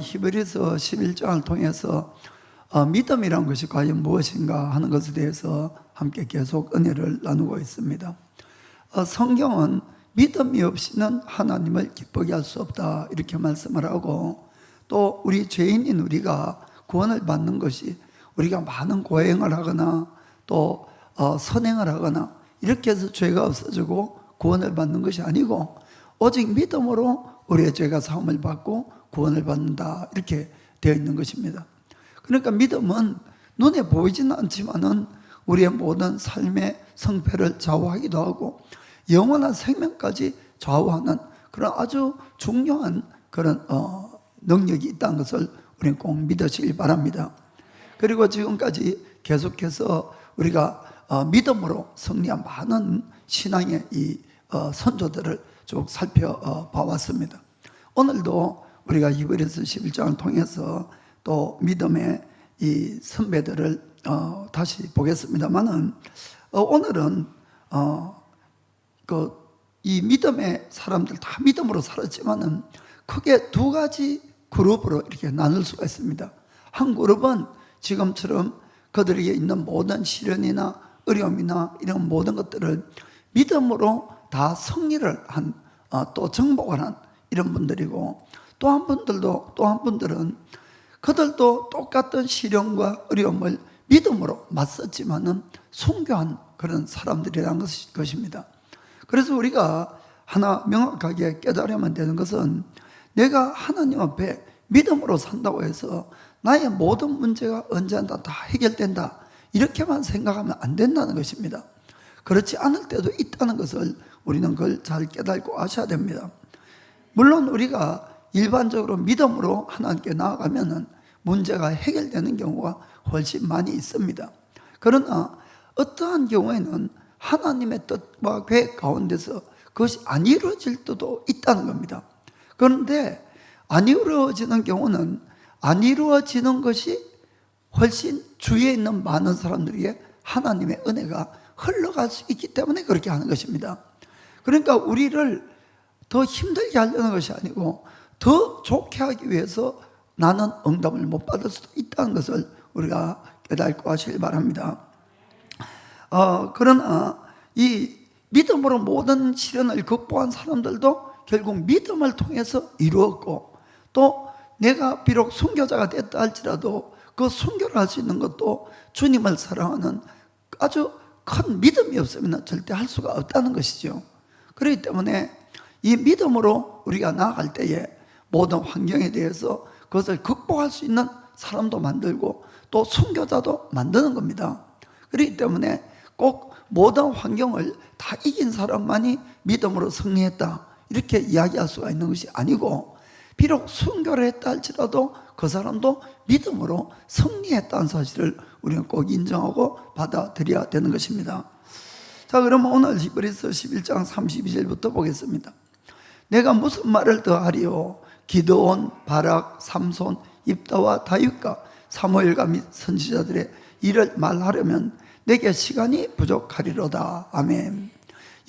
히브리서 11장을 통해서 믿음이란 것이 과연 무엇인가 하는 것에 대해서 함께 계속 은혜를 나누고 있습니다. 성경은 믿음이 없이는 하나님을 기쁘게 할 수 없다 이렇게 말씀을 하고, 또 우리 죄인인 우리가 구원을 받는 것이 우리가 많은 고행을 하거나 또 선행을 하거나 이렇게 해서 죄가 없어지고 구원을 받는 것이 아니고, 오직 믿음으로 우리의 죄가 사함을 받고 구원을 받는다 이렇게 되어 있는 것입니다. 그러니까 믿음은 눈에 보이지는 않지만은 우리의 모든 삶의 성패를 좌우하기도 하고 영원한 생명까지 좌우하는 그런 아주 중요한 그런 능력이 있다는 것을 우리는 꼭 믿으시길 바랍니다. 그리고 지금까지 계속해서 우리가 믿음으로 승리한 많은 신앙의 이 선조들을 쭉 살펴봐왔습니다. 오늘도 우리가 히브리서 11장을 통해서 또 믿음의 이 선배들을 다시 보겠습니다만은, 오늘은 이 믿음의 사람들 다 믿음으로 살았지만은 크게 두 가지 그룹으로 이렇게 나눌 수가 있습니다. 한 그룹은 지금처럼 그들에게 있는 모든 시련이나 어려움이나 이런 모든 것들을 믿음으로 다 승리를 한, 또 정복을 한 이런 분들이고, 또 한 분들은 그들도 똑같은 시련과 어려움을 믿음으로 맞섰지만은 순교한 그런 사람들이라는 것입니다. 그래서 우리가 하나 명확하게 깨달으면 되는 것은, 내가 하나님 앞에 믿음으로 산다고 해서 나의 모든 문제가 언젠가 다 해결된다 이렇게만 생각하면 안 된다는 것입니다. 그렇지 않을 때도 있다는 것을 우리는 그걸 잘 깨닫고 아셔야 됩니다. 물론 우리가 일반적으로 믿음으로 하나님께 나아가면은 문제가 해결되는 경우가 훨씬 많이 있습니다. 그러나 어떠한 경우에는 하나님의 뜻과 계획 가운데서 그것이 안 이루어질 때도 있다는 겁니다. 그런데 안 이루어지는 경우는 안 이루어지는 것이 훨씬 주위에 있는 많은 사람들에게 하나님의 은혜가 흘러갈 수 있기 때문에 그렇게 하는 것입니다. 그러니까 우리를 더 힘들게 하려는 것이 아니고 더 좋게 하기 위해서 나는 응답을 못 받을 수도 있다는 것을 우리가 깨닫고 하시길 바랍니다. 그러나 이 믿음으로 모든 시련을 극복한 사람들도 결국 믿음을 통해서 이루었고, 또 내가 비록 순교자가 됐다 할지라도 그 순교를 할 수 있는 것도 주님을 사랑하는 아주 큰 믿음이 없으면 절대 할 수가 없다는 것이죠. 그렇기 때문에 이 믿음으로 우리가 나아갈 때에 모든 환경에 대해서 그것을 극복할 수 있는 사람도 만들고 또 순교자도 만드는 겁니다. 그렇기 때문에 꼭 모든 환경을 다 이긴 사람만이 믿음으로 승리했다 이렇게 이야기할 수가 있는 것이 아니고, 비록 순교를 했다 할지라도 그 사람도 믿음으로 승리했다는 사실을 우리는 꼭 인정하고 받아들여야 되는 것입니다. 자, 그러면 오늘 히브리서 11장 32절부터 보겠습니다. 내가 무슨 말을 더 하리요? 기드온, 바락, 삼손, 입다와 다윗과 사무엘과 및 선지자들의 일을 말하려면 내게 시간이 부족하리로다. 아멘.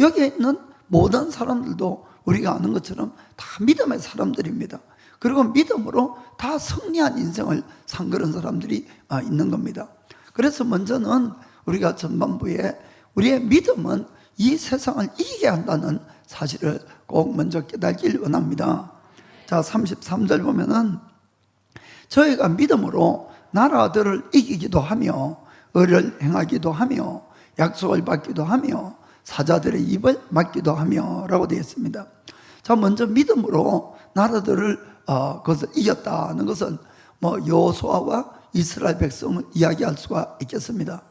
여기에 있는 모든 사람들도 우리가 아는 것처럼 다 믿음의 사람들입니다. 그리고 믿음으로 다 승리한 인생을 산 그런 사람들이 있는 겁니다. 그래서 먼저는 우리가 전반부에 우리의 믿음은 이 세상을 이기게 한다는 사실을 꼭 먼저 깨닫길 원합니다. 자, 33절 보면은 저희가 믿음으로 나라들을 이기기도 하며 의를 행하기도 하며 약속을 받기도 하며 사자들의 입을 막기도 하며 라고 되어 있습니다. 자, 먼저 믿음으로 나라들을 그것을 이겼다는 것은 여호수아와 이스라엘 백성을 이야기할 수가 있겠습니다.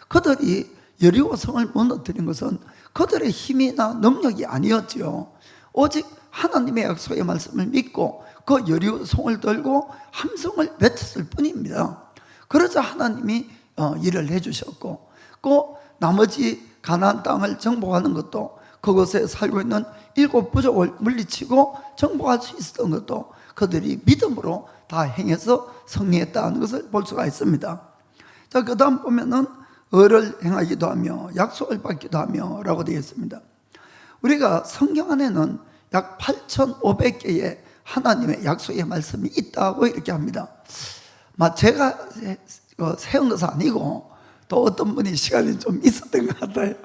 그들이 여리고성을 무너뜨린 것은 그들의 힘이나 능력이 아니었지요. 오직 하나님의 약속의 말씀을 믿고 그 여리고성을 들고 함성을 외쳤을 뿐입니다. 그러자 하나님이 일을 해주셨고, 그 나머지 가나안 땅을 정복하는 것도, 그곳에 살고 있는 7 부족을 물리치고 정복할 수 있었던 것도 그들이 믿음으로 다 행해서 승리했다는 것을 볼 수가 있습니다. 자, 그 다음 보면은 의를 행하기도 하며 약속을 받기도 하며 라고 되어 있습니다. 우리가 성경 안에는 약 8,500개의 하나님의 약속의 말씀이 있다고 이렇게 합니다. 제가 세운 것은 아니고 또 어떤 분이 시간이 좀 있었던 것 같아요.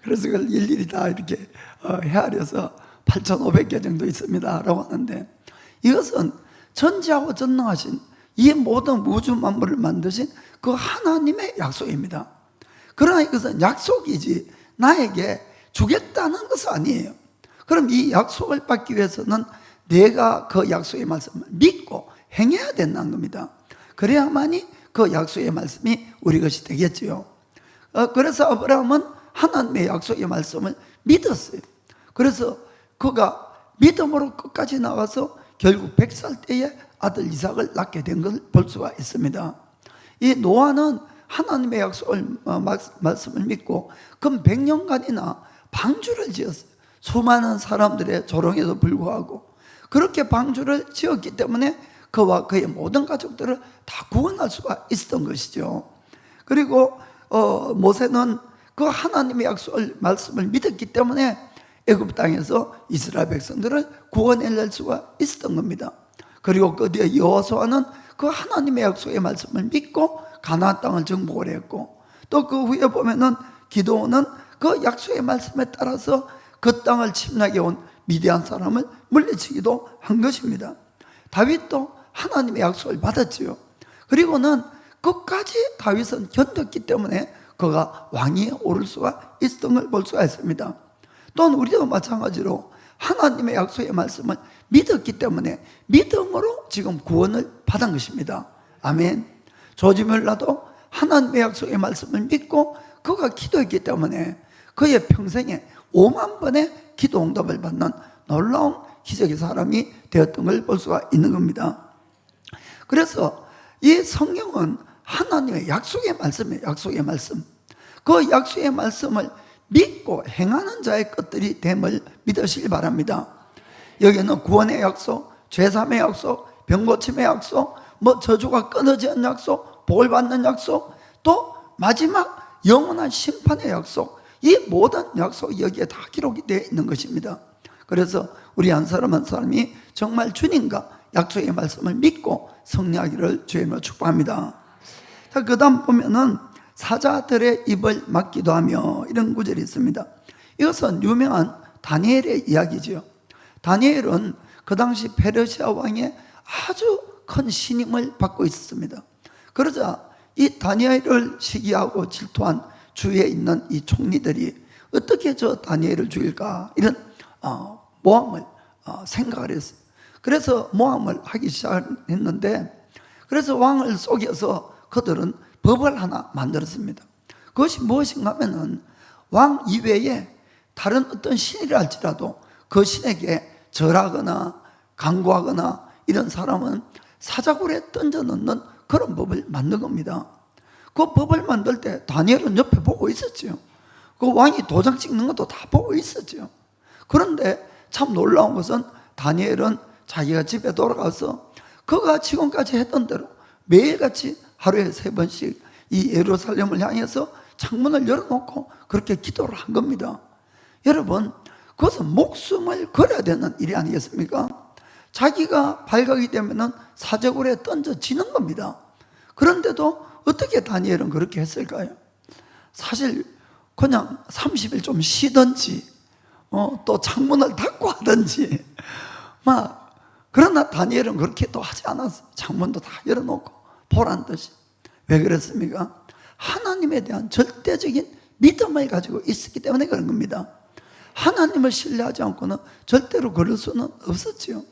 그래서 그걸 일일이 다 이렇게 헤아려서 8,500개 정도 있습니다 라고 하는데, 이것은 전지하고 전능하신 이 모든 우주 만물을 만드신 그 하나님의 약속입니다. 그러나 이것은 약속이지 나에게 주겠다는 것은 아니에요. 그럼 이 약속을 받기 위해서는 내가 그 약속의 말씀을 믿고 행해야 된다는 겁니다. 그래야만이 그 약속의 말씀이 우리 것이 되겠지요. 그래서 아브라함은 하나님의 약속의 말씀을 믿었어요. 그래서 그가 믿음으로 끝까지 나가서 결국 100살 때에 아들 이삭을 낳게 된 걸 볼 수가 있습니다. 이 노아는 하나님의 약속을 말씀을 믿고 그 100년간이나 방주를 지었어요. 수많은 사람들의 조롱에도 불구하고 그렇게 방주를 지었기 때문에 그와 그의 모든 가족들을 다 구원할 수가 있었던 것이죠. 그리고 모세는 그 하나님의 약속을 말씀을 믿었기 때문에 애굽 땅에서 이스라엘 백성들을 구원해낼 수가 있었던 겁니다. 그리고 그 뒤에 여호수아는 그 하나님의 약속의 말씀을 믿고 가나안 땅을 정복을 했고, 또 그 후에 보면은 기드온은 그 약속의 말씀에 따라서 그 땅을 침략해 온 미디안 사람을 물리치기도 한 것입니다. 다윗도 하나님의 약속을 받았지요. 그리고는 끝까지 다윗은 견뎠기 때문에 그가 왕위에 오를 수가 있었던 걸 볼 수가 있습니다. 또한 우리도 마찬가지로 하나님의 약속의 말씀을 믿었기 때문에 믿음으로 지금 구원을 받은 것입니다. 아멘. 조지 뮬러도 하나님의 약속의 말씀을 믿고 그가 기도했기 때문에 그의 평생에 5만 번의 기도 응답을 받는 놀라운 기적의 사람이 되었던 걸 볼 수가 있는 겁니다. 그래서 이 성경은 하나님의 약속의 말씀이에요. 약속의 말씀. 그 약속의 말씀을 믿고 행하는 자의 것들이 됨을 믿으시기 바랍니다. 여기는 구원의 약속, 죄사함의 약속, 병고침의 약속, 저주가 끊어지는 약속, 복을 받는 약속, 또 마지막 영원한 심판의 약속, 이 모든 약속이 여기에 다 기록이 되어 있는 것입니다. 그래서 우리 한 사람 한 사람이 정말 주님과 약속의 말씀을 믿고 승리하기를 주님으로 축복합니다. 자, 그 다음 보면은 사자들의 입을 막기도 하며, 이런 구절이 있습니다. 이것은 유명한 다니엘의 이야기죠. 다니엘은 그 당시 페르시아 왕의 아주 큰 신임을 받고 있었습니다. 그러자 이 다니엘을 시기하고 질투한 주위에 있는 이 총리들이 어떻게 저 다니엘을 죽일까, 이런 모함을 생각을 했어요. 그래서 모함을 하기 시작했는데, 그래서 왕을 속여서 그들은 법을 하나 만들었습니다. 그것이 무엇인가 하면은 왕 이외에 다른 어떤 신이라 할지라도 그 신에게 절하거나 강구하거나 이런 사람은 사자굴에 던져 넣는 그런 법을 만든 겁니다. 그 법을 만들 때 다니엘은 옆에 보고 있었죠. 그 왕이 도장 찍는 것도 다 보고 있었죠. 그런데 참 놀라운 것은 다니엘은 자기가 집에 돌아가서 그가 지금까지 했던 대로 매일같이 하루에 3번씩 이 예루살렘을 향해서 창문을 열어놓고 그렇게 기도를 한 겁니다. 여러분, 그것은 목숨을 걸어야 되는 일이 아니겠습니까? 자기가 발각이 되면은 사자굴에 던져지는 겁니다. 그런데도 어떻게 다니엘은 그렇게 했을까요? 사실 그냥 30일 좀 쉬든지 또 창문을 닫고 하든지 그러나 다니엘은 그렇게 또 하지 않았어요. 창문도 다 열어놓고 보란 듯이. 왜 그랬습니까? 하나님에 대한 절대적인 믿음을 가지고 있었기 때문에 그런 겁니다. 하나님을 신뢰하지 않고는 절대로 그럴 수는 없었지요.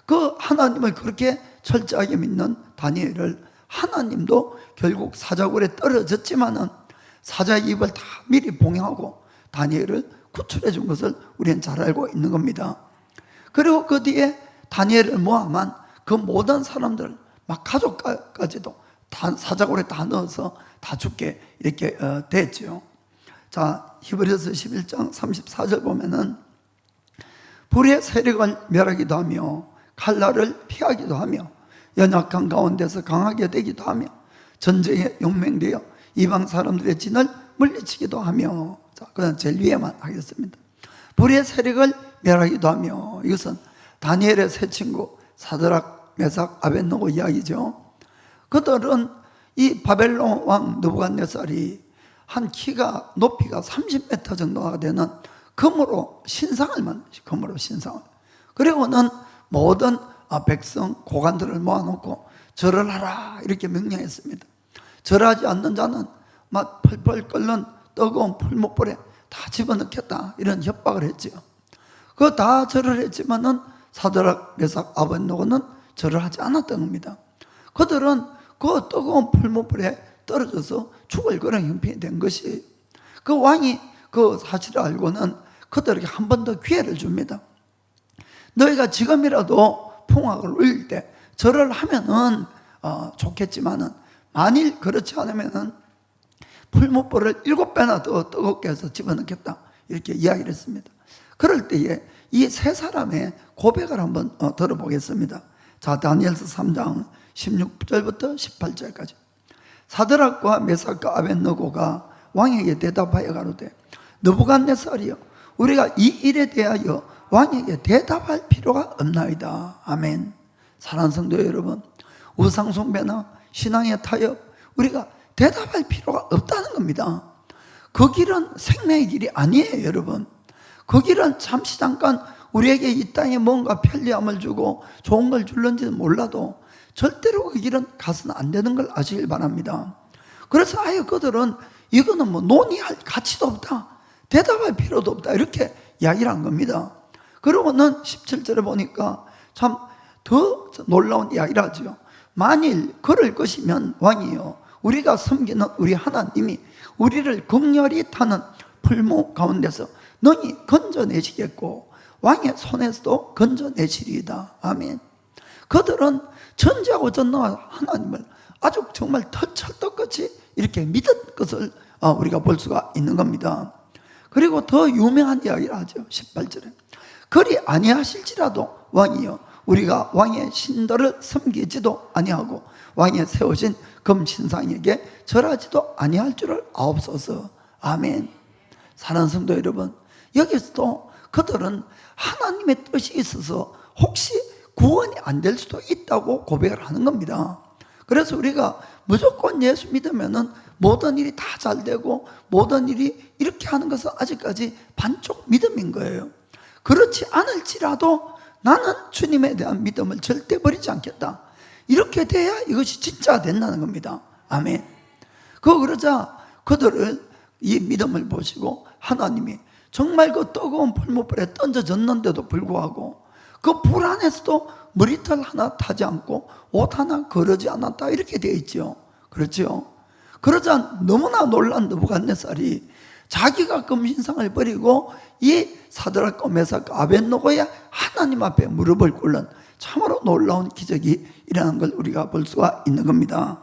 그 하나님을 그렇게 철저하게 믿는 다니엘을 하나님도 결국 사자굴에 떨어졌지만은 사자의 입을 다 미리 봉행하고 다니엘을 구출해 준 것을 우리는 잘 알고 있는 겁니다. 그리고 그 뒤에 다니엘을 모함한 그 모든 사람들, 막 가족까지도 다 사자굴에 다 넣어서 다 죽게 이렇게 됐죠. 자, 히브리서 11장 34절 보면은 불의 세력을 멸하기도 하며 칼날을 피하기도 하며 연약한 가운데서 강하게 되기도 하며 전쟁에 용맹되어 이방 사람들의 진을 물리치기도 하며. 자, 그다음 제일 위에만 하겠습니다. 불의 세력을 멸하기도 하며, 이것은 다니엘의 세 친구 사드락, 메삭, 아벳느고 이야기죠. 그들은 이 바벨론 왕 느부갓네살이 한 키가 높이가 30m 정도가 되는 금으로 신상을 만드시, 금으로 신상을. 그리고는 모든 백성 고관들을 모아놓고 절을 하라 이렇게 명령했습니다. 절하지 않는 자는 막 펄펄 끓는 뜨거운 풀목불에 다 집어넣겠다 이런 협박을 했지요. 그거 다 절을 했지만은 사드락, 메삭, 아벳느고는 절을 하지 않았던 겁니다. 그들은 그 뜨거운 풀목불에 떨어져서 죽을 그런 형편이 된 것이, 그 왕이 그 사실을 알고는 그들에게 한 번 더 기회를 줍니다. 너희가 지금이라도 풍악을 울릴 때 절을 하면은 좋겠지만은 만일 그렇지 않으면은 풀목불을 7배나 더 뜨겁게 해서 집어넣겠다 이렇게 이야기를 했습니다. 그럴 때에 이 세 사람의 고백을 한번 들어보겠습니다. 자, 다니엘서 3장 16절부터 18절까지. 사드락과 메삭과 아벳느고가 왕에게 대답하여 가로되 느부갓네살이여, 우리가 이 일에 대하여 왕에게 대답할 필요가 없나이다. 아멘. 사랑하는 성도 여러분, 우상 숭배나 신앙의 타협, 우리가 대답할 필요가 없다는 겁니다. 그 길은 생명의 길이 아니에요, 여러분. 그 길은 잠시 잠깐 우리에게 이 땅에 뭔가 편리함을 주고 좋은 걸 줄는지는 몰라도 절대로 그 길은 가서는 안 되는 걸 아시길 바랍니다. 그래서 아예 그들은 이거는 뭐 논의할 가치도 없다, 대답할 필요도 없다 이렇게 이야기를 한 겁니다. 그러고는 17절에 보니까 참 더 놀라운 이야기를 하죠. 만일 그럴 것이면 왕이요, 우리가 섬기는 우리 하나님이 우리를 극렬히 타는 풀목 가운데서 능히 건져내시겠고 왕의 손에서도 건져내시리이다. 아멘. 그들은 전지하고 전능한 하나님을 아주 정말 털철떡같이 이렇게 믿은 것을 우리가 볼 수가 있는 겁니다. 그리고 더 유명한 이야기를 하죠. 18절에 그리 아니하실지라도 왕이여, 우리가 왕의 신들을 섬기지도 아니하고 왕의 세우신 금신상에게 절하지도 아니할 줄을 아옵소서. 아멘. 사랑하는 성도 여러분, 여기서도 그들은 하나님의 뜻이 있어서 혹시 구원이 안 될 수도 있다고 고백을 하는 겁니다. 그래서 우리가 무조건 예수 믿으면은 모든 일이 다 잘 되고 모든 일이 이렇게 하는 것은 아직까지 반쪽 믿음인 거예요. 그렇지 않을지라도 나는 주님에 대한 믿음을 절대 버리지 않겠다, 이렇게 돼야 이것이 진짜가 된다는 겁니다. 아멘. 그러자 그들을 이 믿음을 보시고 하나님이 정말 그 뜨거운 풀목불에 던져졌는데도 불구하고 그 불 안에서도 머리털 하나 타지 않고 옷 하나 거르지 않았다 이렇게 되어 있죠. 그렇죠? 그러자 너무나 놀란 느부갓네살이 자기가 금신상을 버리고 이 사드락과 메삭과 아벳느고의 하나님 앞에 무릎을 꿇는 참으로 놀라운 기적이 일어난 걸 우리가 볼 수가 있는 겁니다.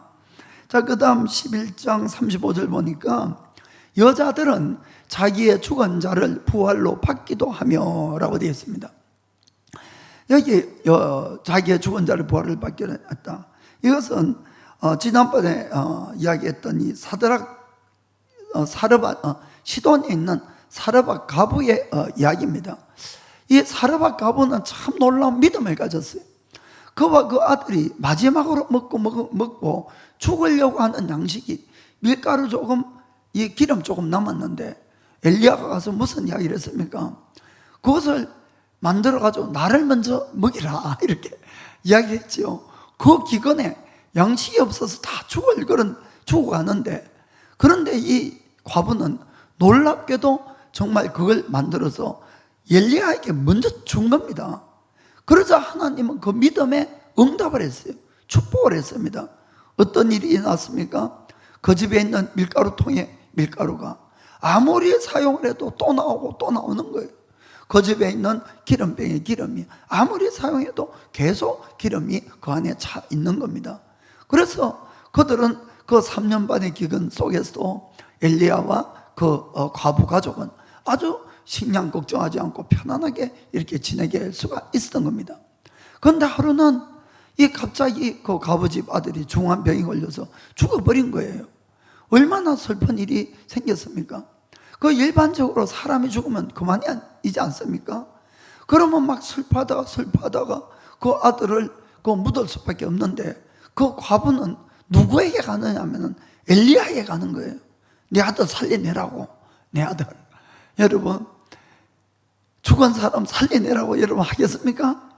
자, 그 다음 11장 35절 보니까 여자들은 자기의 죽은 자를 부활로 받기도 하며 라고 되어 있습니다. 여기 자기의 죽은 자를 부활을 받기로 했다. 이것은 지난번에 이야기했던 이 사드락 시돈에 있는 사르밧 가부의 이야기입니다. 이 사르밧 가부는 참 놀라운 믿음을 가졌어요. 그와 그 아들이 마지막으로 먹고 죽으려고 하는 양식이 밀가루 조금, 이 기름 조금 남았는데 엘리야가 가서 무슨 이야기를 했습니까? 그것을 만들어가지고 나를 먼저 먹이라 이렇게 이야기했죠. 그 기근에 양식이 없어서 다 죽어가는데, 그런데 이 과부는 놀랍게도 정말 그걸 만들어서 엘리야에게 먼저 준 겁니다. 그러자 하나님은 그 믿음에 응답을 했어요. 축복을 했습니다. 어떤 일이 일어났습니까? 그 집에 있는 밀가루통에 밀가루가 아무리 사용을 해도 또 나오고 또 나오는 거예요. 그 집에 있는 기름병에 기름이 아무리 사용해도 계속 기름이 그 안에 차 있는 겁니다. 그래서 그들은 그 3년 반의 기근 속에서도 엘리야와 그 과부 가족은 아주 식량 걱정하지 않고 편안하게 이렇게 지내게 할 수가 있었던 겁니다. 그런데 하루는 갑자기 그 과부집 아들이 중한 병이 걸려서 죽어버린 거예요. 얼마나 슬픈 일이 생겼습니까? 그 일반적으로 사람이 죽으면 그만이지 않습니까? 그러면 막 슬퍼하다가 그 아들을 묻을 수밖에 없는데, 그 과부는 누구에게 가느냐 하면은 엘리야에게 가는 거예요. 내 아들 살려내라고. 내 아들. 여러분, 죽은 사람 살려내라고 여러분 하겠습니까?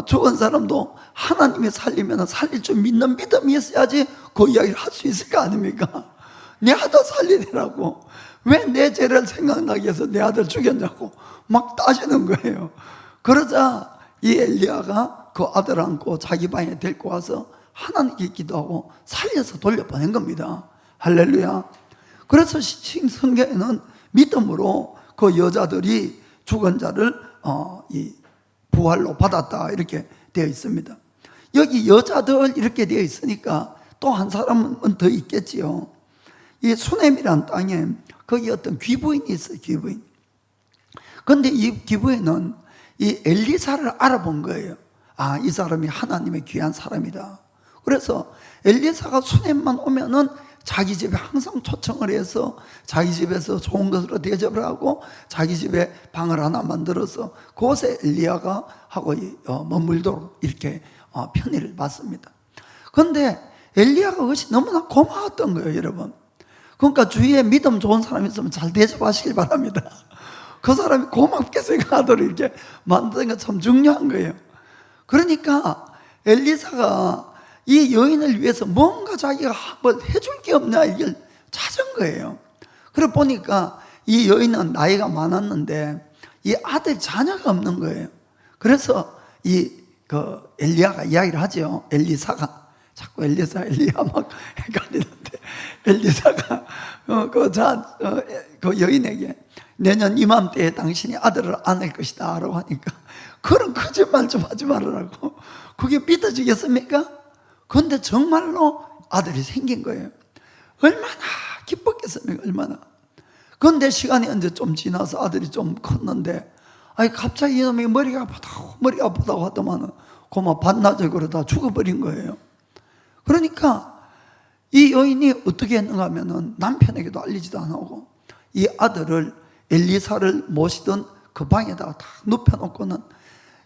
죽은 사람도 하나님이 살리면 살릴 줄 믿는 믿음이 있어야지 그 이야기를 할 수 있을 거 아닙니까? 내 아들 살리내라고. 왜 내 죄를 생각나게 해서 내 아들 죽였냐고 막 따지는 거예요. 그러자 이 엘리야가 그 아들 안고 자기 방에 데리고 와서 하나님께 기도하고 살려서 돌려보낸 겁니다. 할렐루야. 그래서 성경에는 믿음으로 그 여자들이 죽은 자를 이 부활로 받았다 이렇게 되어 있습니다. 여기 여자들 이렇게 되어 있으니까 또 한 사람은 더 있겠지요. 이 수넴이라는 땅에 거기 어떤 귀부인이 있어요. 귀부인. 그런데 이 귀부인은 이 엘리사를 알아본 거예요. 아, 이 사람이 하나님의 귀한 사람이다. 그래서 엘리사가 수넴만 오면은 자기 집에 항상 초청을 해서 자기 집에서 좋은 것으로 대접을 하고 자기 집에 방을 하나 만들어서 그곳에 엘리야가 하고 머물도록 이렇게 편의를 받습니다. 그런데 엘리야가 그것이 너무나 고마웠던 거예요, 여러분. 그러니까 주위에 믿음 좋은 사람이 있으면 잘 대접하시길 바랍니다. 그 사람이 고맙게 생각하도록 이렇게 만드는 게 참 중요한 거예요. 그러니까 엘리사가 이 여인을 위해서 뭔가 자기가 뭘 해줄 게 없냐 이걸 찾은 거예요. 그래 보니까 이 여인은 나이가 많았는데 이 아들 자녀가 없는 거예요. 그래서 엘리야가 이야기를 하죠. 엘리사가 자꾸 엘리야 막 헷갈리는데 엘리사가 그 여인에게 내년 이맘때에 당신이 아들을 안을 것이다 라고 하니까 그런 거짓말 좀 하지 말으라고. 그게 믿어지겠습니까? 그런데 정말로 아들이 생긴 거예요. 얼마나 기뻤겠습니까? 얼마나. 그런데 시간이 이제 좀 지나서 아들이 좀 컸는데 갑자기 이놈이 머리가 아프다고 하더만은 고마 반나절 그러다 죽어버린 거예요. 그러니까 이 여인이 어떻게 했는가 하면은 남편에게도 알리지도 않고 이 아들을 엘리사를 모시던 그 방에다가 딱 눕혀놓고는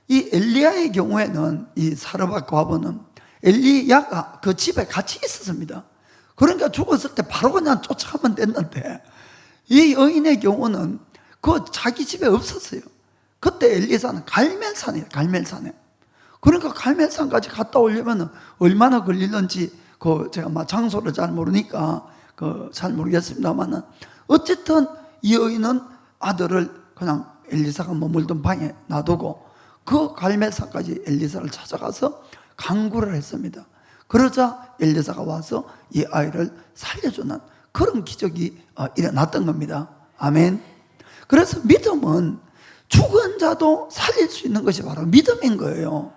이 엘리야의 경우에는 이 사르밧 과부는 엘리야가 그 집에 같이 있었습니다. 그러니까 죽었을 때 바로 그냥 쫓아가면 됐는데 이 여인의 경우는 그 자기 집에 없었어요. 그때 엘리사는 갈멜산이에요. 갈멜산에. 그러니까 갈멜산까지 갔다 오려면 얼마나 걸리는지 제가 장소를 잘 모르니까 잘 모르겠습니다만은 어쨌든 이 여인은 아들을 그냥 엘리사가 머물던 방에 놔두고 그 갈멜산까지 엘리사를 찾아가서 간구를 했습니다. 그러자 엘리사가 와서 이 아이를 살려주는 그런 기적이 일어났던 겁니다. 아멘. 그래서 믿음은 죽은 자도 살릴 수 있는 것이 바로 믿음인 거예요.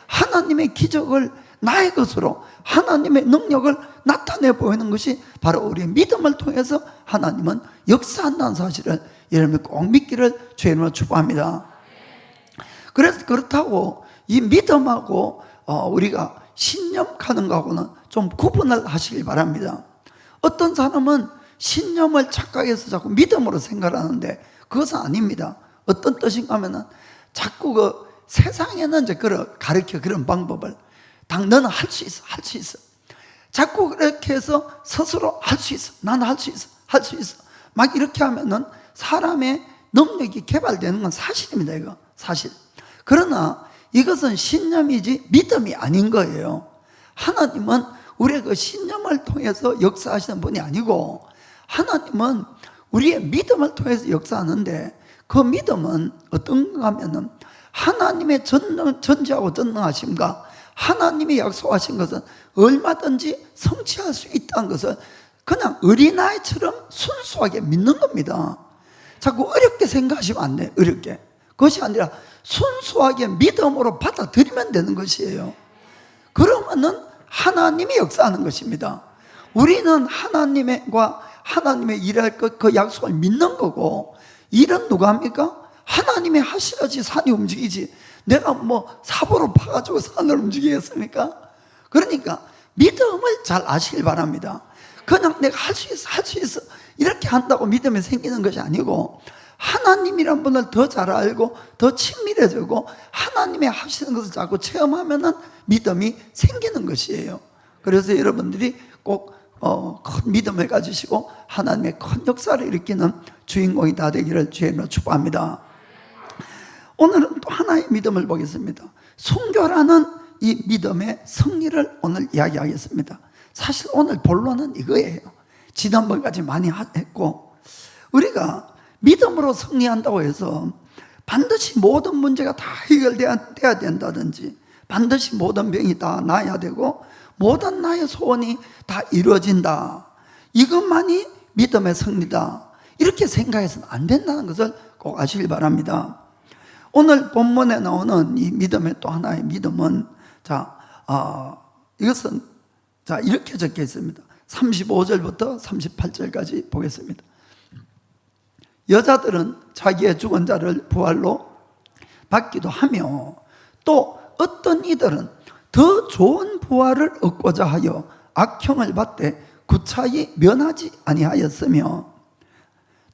하나님의 기적을 나의 것으로 하나님의 능력을 나타내 보이는 것이 바로 우리의 믿음을 통해서 하나님은 역사한다는 사실을 여러분이 꼭 믿기를 주의 이름으로 축복합니다. 그래서 그렇다고 이 믿음하고 우리가 신념하는 거하고는 좀 구분을 하시길 바랍니다. 어떤 사람은 신념을 착각해서 자꾸 믿음으로 생각하는데 그것은 아닙니다. 어떤 뜻인가 하면은 자꾸 세상에는 이제 가르쳐 그런 방법을 너는 할 수 있어, 할 수 있어. 자꾸 그렇게 해서 스스로 할 수 있어, 나는 할 수 있어, 할 수 있어. 막 이렇게 하면은 사람의 능력이 개발되는 건 사실입니다. 이거 사실. 그러나 이것은 신념이지 믿음이 아닌 거예요. 하나님은 우리의 그 신념을 통해서 역사하시는 분이 아니고 하나님은 우리의 믿음을 통해서 역사하는데 그 믿음은 어떤가 하면은 하나님의 전지하고 전능하심과 하나님이 약속하신 것은 얼마든지 성취할 수 있다는 것을 그냥 어린아이처럼 순수하게 믿는 겁니다. 자꾸 어렵게 생각하시면 안 돼요. 어렵게. 그것이 아니라 순수하게 믿음으로 받아들이면 되는 것이에요. 그러면은 하나님이 역사하는 것입니다. 우리는 하나님의 일할 것, 그 약속을 믿는 거고, 일은 누가 합니까? 하나님이 하셔야지 산이 움직이지. 내가 삽으로 파가지고 산을 움직이겠습니까? 그러니까 믿음을 잘 아시길 바랍니다. 그냥 내가 할 수 있어, 할 수 있어 이렇게 한다고 믿음이 생기는 것이 아니고 하나님이란 분을 더 잘 알고 더 친밀해지고 하나님의 하시는 것을 자꾸 체험하면은 믿음이 생기는 것이에요. 그래서 여러분들이 꼭 큰 믿음을 가지시고 하나님의 큰 역사를 일으키는 주인공이 다 되기를 주님으로 축복합니다. 오늘은 또 하나의 믿음을 보겠습니다. 순교라는 이 믿음의 승리를 오늘 이야기하겠습니다. 사실 오늘 본론은 이거예요. 지난번까지 많이 했고, 우리가 믿음으로 승리한다고 해서 반드시 모든 문제가 다 해결돼야 된다든지, 반드시 모든 병이 다 나아야 되고 모든 나의 소원이 다 이루어진다, 이것만이 믿음의 승리다, 이렇게 생각해서는 안 된다는 것을 꼭 아시길 바랍니다. 오늘 본문에 나오는 이 믿음의 또 하나의 믿음은 이것은 이렇게 적혀 있습니다. 35절부터 38절까지 보겠습니다. 여자들은 자기의 죽은 자를 부활로 받기도 하며, 또 어떤 이들은 더 좋은 부활을 얻고자 하여 악형을 받되 구차히 면하지 아니하였으며,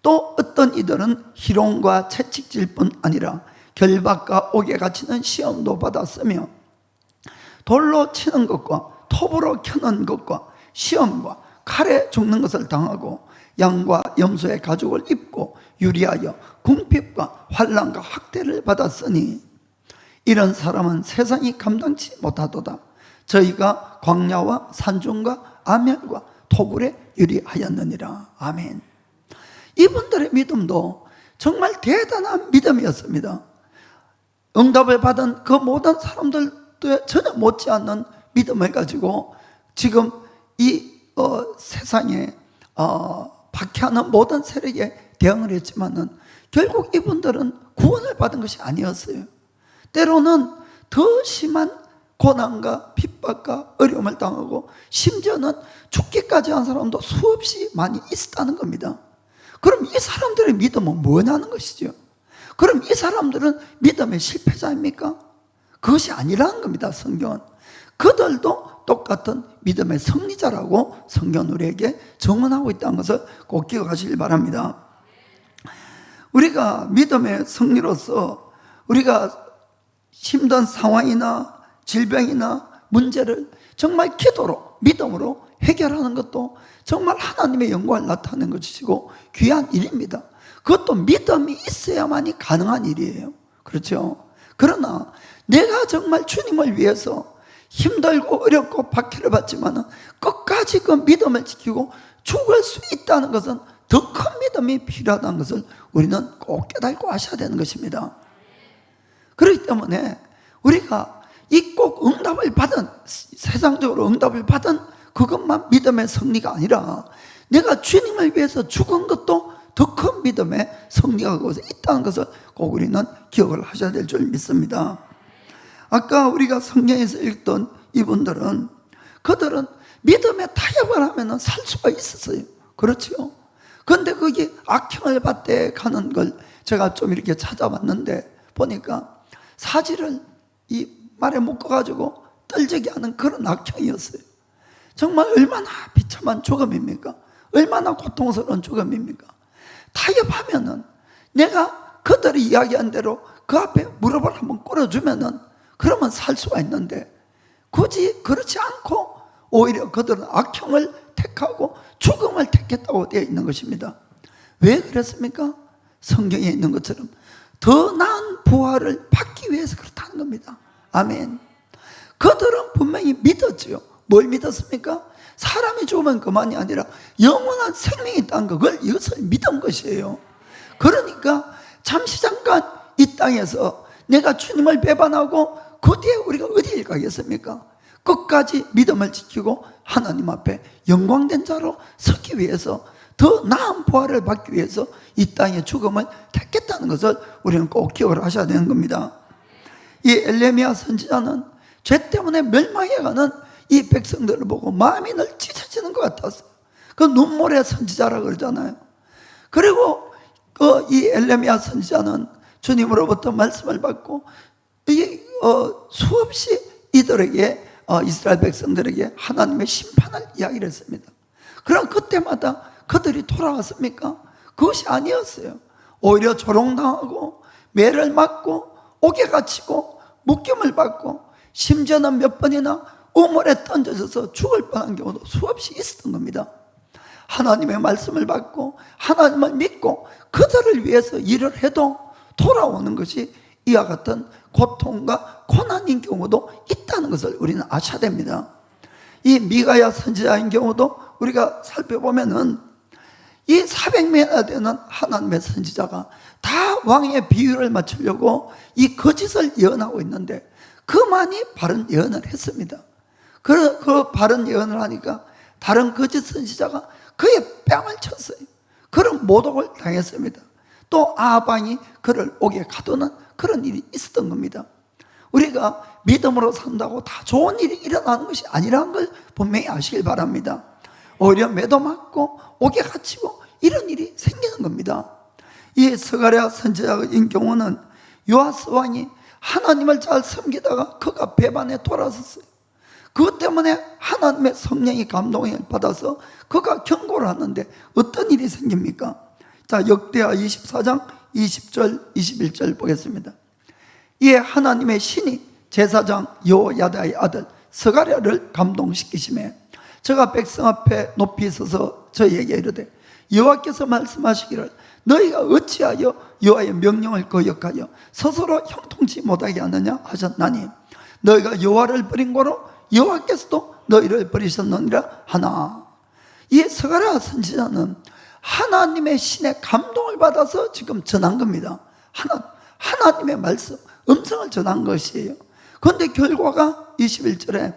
또 어떤 이들은 희롱과 채찍질 뿐 아니라 결박과 옥에 갇히는 시험도 받았으며, 돌로 치는 것과 톱으로 켜는 것과 시험과 칼에 죽는 것을 당하고 양과 염소의 가죽을 입고 유리하여 궁핍과 환난과 학대를 받았으니, 이런 사람은 세상이 감당치 못하도다. 저희가 광야와 산중과 암열과 토굴에 유리하였느니라. 아멘. 이분들의 믿음도 정말 대단한 믿음이었습니다. 응답을 받은 그 모든 사람들도 전혀 못지않는 믿음을 가지고 지금 이 세상에 박해하는 모든 세력에 대응을 했지만은 결국 이분들은 구원을 받은 것이 아니었어요. 때로는 더 심한 고난과 핍박과 어려움을 당하고 심지어는 죽기까지 한 사람도 수없이 많이 있었다는 겁니다. 그럼 이 사람들의 믿음은 뭐냐는 것이죠. 그럼 이 사람들은 믿음의 실패자입니까? 그것이 아니라는 겁니다. 성경은 그들도 똑같은 믿음의 승리자라고 성경은 우리에게 증언하고 있다는 것을 꼭 기억하시길 바랍니다. 우리가 믿음의 승리로서 우리가 힘든 상황이나 질병이나 문제를 정말 기도로 믿음으로 해결하는 것도 정말 하나님의 영광을 나타내는 것이고 귀한 일입니다. 그것도 믿음이 있어야만이 가능한 일이에요. 그렇죠? 그러나 내가 정말 주님을 위해서 힘들고 어렵고 박해를 받지만 끝까지 그 믿음을 지키고 죽을 수 있다는 것은 더 큰 믿음이 필요하다는 것을 우리는 꼭 깨닫고 아셔야 되는 것입니다. 그렇기 때문에 우리가 이 꼭 응답을 받은, 세상적으로 응답을 받은 그것만 믿음의 승리가 아니라 내가 주님을 위해서 죽은 것도 더 큰 믿음의 승리가 그것에 있다는 것을 꼭 우리는 기억을 하셔야 될 줄 믿습니다. 아까 우리가 성경에서 읽던 이분들은 그들은 믿음의 타협을 하면 살 수가 있었어요. 그렇죠? 그런데 거기 악형을 받대 가는 걸 제가 좀 이렇게 찾아봤는데 보니까 사지를 이 말에 묶어가지고 떨지게 하는 그런 악형이었어요. 정말 얼마나 비참한 죽음입니까? 얼마나 고통스러운 죽음입니까? 타협하면은 내가 그들이 이야기한 대로 그 앞에 무릎을 한번 꿇어주면은 그러면 살 수가 있는데 굳이 그렇지 않고 오히려 그들은 악형을 택하고 죽음을 택했다고 되어 있는 것입니다. 왜 그랬습니까? 성경에 있는 것처럼 더 나은 부활을 받기 위해서 그렇다는 겁니다. 아멘. 그들은 분명히 믿었지요. 뭘 믿었습니까? 사람이 죽으면 그만이 아니라 영원한 생명이 있다는 그걸 이것을 믿은 것이에요. 그러니까 잠시 잠깐 이 땅에서 내가 주님을 배반하고 그 뒤에 우리가 어디에 가겠습니까? 끝까지 믿음을 지키고 하나님 앞에 영광된 자로 서기 위해서 더 나은 부활을 받기 위해서 이 땅의 죽음을 택했다는 것을 우리는 꼭 기억을 하셔야 되는 겁니다. 이 엘레미야 선지자는 죄 때문에 멸망해가는 이 백성들을 보고 마음이 늘 찢어지는 것 같았어요. 그 눈물의 선지자라고 그러잖아요. 그리고 이 엘레미야 선지자는 주님으로부터 말씀을 받고 수없이 이들에게 이스라엘 백성들에게 하나님의 심판을 이야기를 했습니다. 그럼 그때마다 그들이 돌아왔습니까? 그것이 아니었어요. 오히려 조롱당하고 매를 맞고 옥에 갇히고 묶임을 받고 심지어는 몇 번이나 우물에 던져져서 죽을 뻔한 경우도 수없이 있었던 겁니다. 하나님의 말씀을 받고 하나님을 믿고 그들을 위해서 일을 해도 돌아오는 것이 이와 같은 고통과 고난인 경우도 있다는 것을 우리는 아셔야 됩니다. 이 미가야 선지자인 경우도 우리가 살펴보면은 이 400명이나 되는 하나님의 선지자가 다 왕의 비유를 맞추려고 이 거짓을 예언하고 있는데 그만이 바른 예언을 했습니다. 그 바른 예언을 하니까 다른 거짓 선지자가 그의 뺨을 쳤어요. 그런 모독을 당했습니다. 또 아방이 그를 옥에 가두는 그런 일이 있었던 겁니다. 우리가 믿음으로 산다고 다 좋은 일이 일어나는 것이 아니라는 걸 분명히 아시길 바랍니다. 오히려 매도 맞고 옥에 갇히고 이런 일이 생기는 겁니다. 이 스가랴 선지자인 경우는 요아스 왕이 하나님을 잘 섬기다가 그가 배반에 돌아섰어요. 그것 때문에 하나님의 성령이 감동을 받아서 그가 경고를 하는데 어떤 일이 생깁니까? 자, 역대하 24장 20절 21절 보겠습니다. 이에 하나님의 신이 제사장 여호야다의 아들 스가랴를 감동시키시매 저가 백성 앞에 높이 서서 저희에게 이르되 여호와께서 말씀하시기를 너희가 어찌하여 여호와의 명령을 거역하여 스스로 형통치 못하게 하느냐 하셨나니 너희가 여호와를 버린 고로 여호와께서도 너희를 버리셨느니라 하나. 이 스가랴 선지자는 하나님의 신의 감동을 받아서 지금 전한 겁니다. 하나님의 말씀, 음성을 전한 것이에요. 그런데 결과가 21절에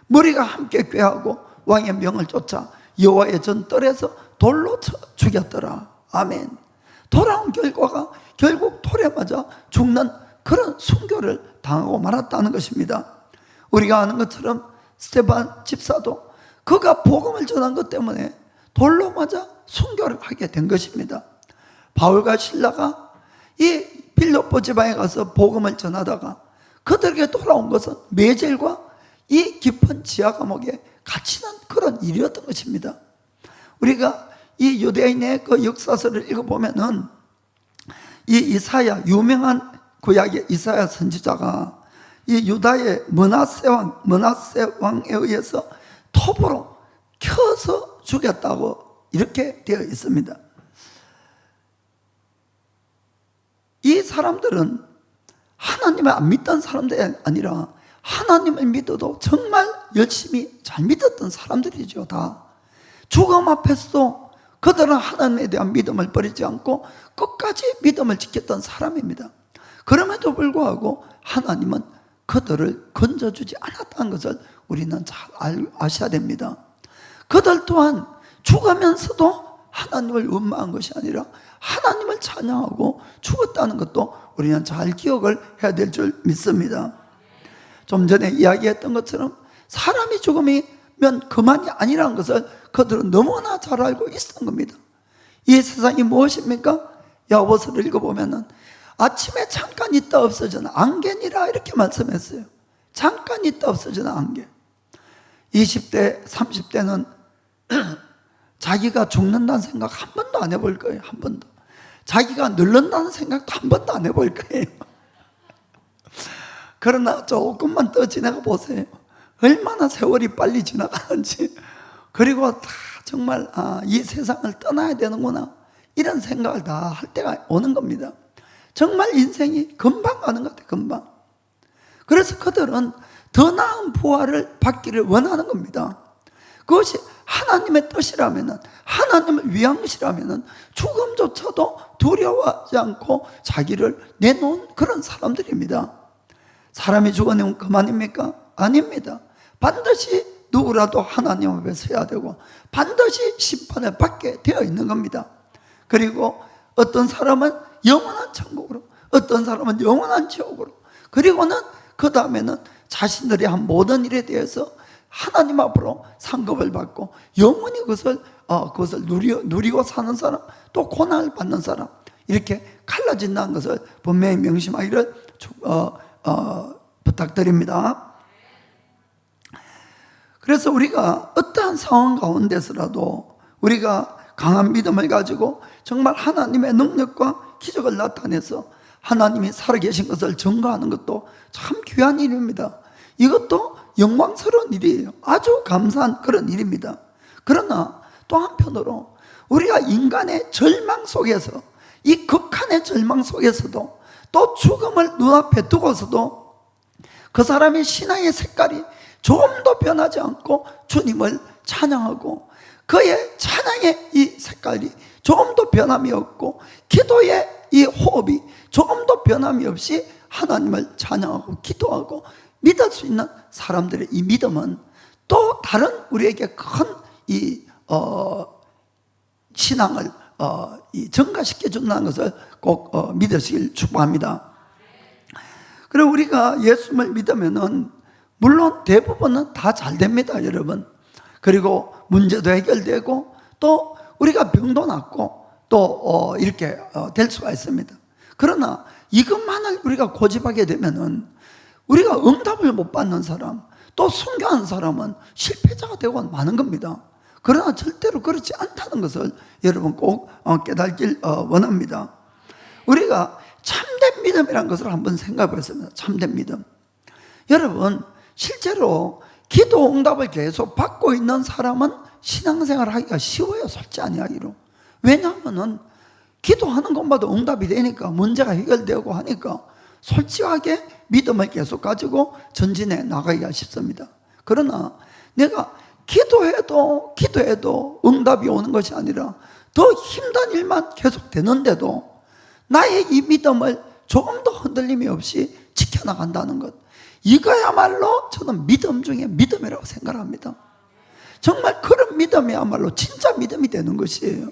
무리가 함께 꾀하고 왕의 명을 쫓아 여호와의 전뜰에서 돌로 쳐 죽였더라. 아멘. 돌아온 결과가 결국 돌에 맞아 죽는 그런 순교를 당하고 말았다는 것입니다. 우리가 아는 것처럼 스데반 집사도 그가 복음을 전한 것 때문에 돌로 맞아 순교를 하게 된 것입니다. 바울과 실라가 이 빌립보 지방에 가서 복음을 전하다가 그들에게 돌아온 것은 매질과 이 깊은 지하 감옥에 갇히는 그런 일이었던 것입니다. 우리가 이 유대인의 그 역사서를 읽어보면은 이 이사야, 유명한 구약의 이사야 선지자가 이 유다의 므낫세 왕에 의해서 톱으로 켜서 죽였다고 이렇게 되어 있습니다. 이 사람들은 하나님을 안 믿던 사람들이 아니라 하나님을 믿어도 정말 열심히 잘 믿었던 사람들이죠. 다 죽음 앞에서도 그들은 하나님에 대한 믿음을 버리지 않고 끝까지 믿음을 지켰던 사람입니다. 그럼에도 불구하고 하나님은 그들을 건져주지 않았다는 것을 우리는 잘 아셔야 됩니다. 그들 또한 죽으면서도 하나님을 원망한 것이 아니라 하나님을 찬양하고 죽었다는 것도 우리는 잘 기억을 해야 될 줄 믿습니다. 좀 전에 이야기했던 것처럼 사람이 죽으면 그만이 아니라는 것을 그들은 너무나 잘 알고 있었던 겁니다. 이 세상이 무엇입니까? 야고보서를 읽어보면 아침에 잠깐 있다 없어지는 안개니라 이렇게 말씀했어요. 잠깐 있다 없어지는 안개. 20대, 30대는 자기가 죽는다는 생각 한 번도 안 해볼 거예요. 한 번도. 자기가 늙는다는 생각도 한 번도 안 해볼 거예요. 그러나 조금만 더 지나가 보세요. 얼마나 세월이 빨리 지나가는지. 그리고 다 정말 이 세상을 떠나야 되는구나 이런 생각을 다 할 때가 오는 겁니다. 정말 인생이 금방 가는 것 같아요. 금방. 그래서 그들은 더 나은 부활을 받기를 원하는 겁니다. 그것이 하나님의 뜻이라면, 하나님을 위한 것이라면 죽음조차도 두려워하지 않고 자기를 내놓은 그런 사람들입니다. 사람이 죽어내면 그만입니까? 아닙니다. 반드시 누구라도 하나님 앞에 서야 되고 반드시 심판을 받게 되어 있는 겁니다. 그리고 어떤 사람은 영원한 천국으로, 어떤 사람은 영원한 지옥으로, 그리고는 그 다음에는 자신들이 한 모든 일에 대해서 하나님 앞으로 상급을 받고 영원히 그것을 누리고 사는 사람, 또 고난을 받는 사람, 이렇게 갈라진다는 것을 분명히 명심하기를 부탁드립니다. 그래서 우리가 어떠한 상황 가운데서라도 우리가 강한 믿음을 가지고 정말 하나님의 능력과 기적을 나타내서 하나님이 살아계신 것을 증거하는 것도 참 귀한 일입니다. 이것도 영광스러운 일이에요. 아주 감사한 그런 일입니다. 그러나 또 한편으로 우리가 인간의 절망 속에서, 이 극한의 절망 속에서도 또 죽음을 눈앞에 두고서도 그 사람의 신앙의 색깔이 조금도 변하지 않고 주님을 찬양하고, 그의 찬양의 이 색깔이 조금도 변함이 없고, 기도의 이 호흡이 조금도 변함이 없이 하나님을 찬양하고 기도하고 믿을 수 있는 사람들의 이 믿음은 또 다른 우리에게 큰 이 신앙을 증가시켜 준다는 것을 꼭 믿으시길 축복합니다. 그리고 우리가 예수님을 믿으면은 물론 대부분은 다 잘 됩니다, 여러분. 그리고 문제도 해결되고 또 우리가 병도 낫고 또 이렇게 될 수가 있습니다. 그러나 이것만을 우리가 고집하게 되면은 우리가 응답을 못 받는 사람, 또 순교하는 사람은 실패자가 되고 많은 겁니다. 그러나 절대로 그렇지 않다는 것을 여러분 꼭 깨닫길 원합니다. 우리가 참된 믿음이라는 것을 한번 생각해 보겠습니다. 참된 믿음. 여러분, 실제로 기도 응답을 계속 받고 있는 사람은 신앙생활 하기가 쉬워요, 솔직히 아니하기로. 왜냐하면은 기도하는 것마다 응답이 되니까, 문제가 해결되고 하니까 솔직하게 믿음을 계속 가지고 전진해 나가기가 쉽습니다. 그러나 내가 기도해도 응답이 오는 것이 아니라 더 힘든 일만 계속 되는데도 나의 이 믿음을 조금도 흔들림이 없이 지켜나간다는 것, 이거야말로 저는 믿음 중에 믿음이라고 생각합니다. 정말 그런 믿음이야말로 진짜 믿음이 되는 것이에요.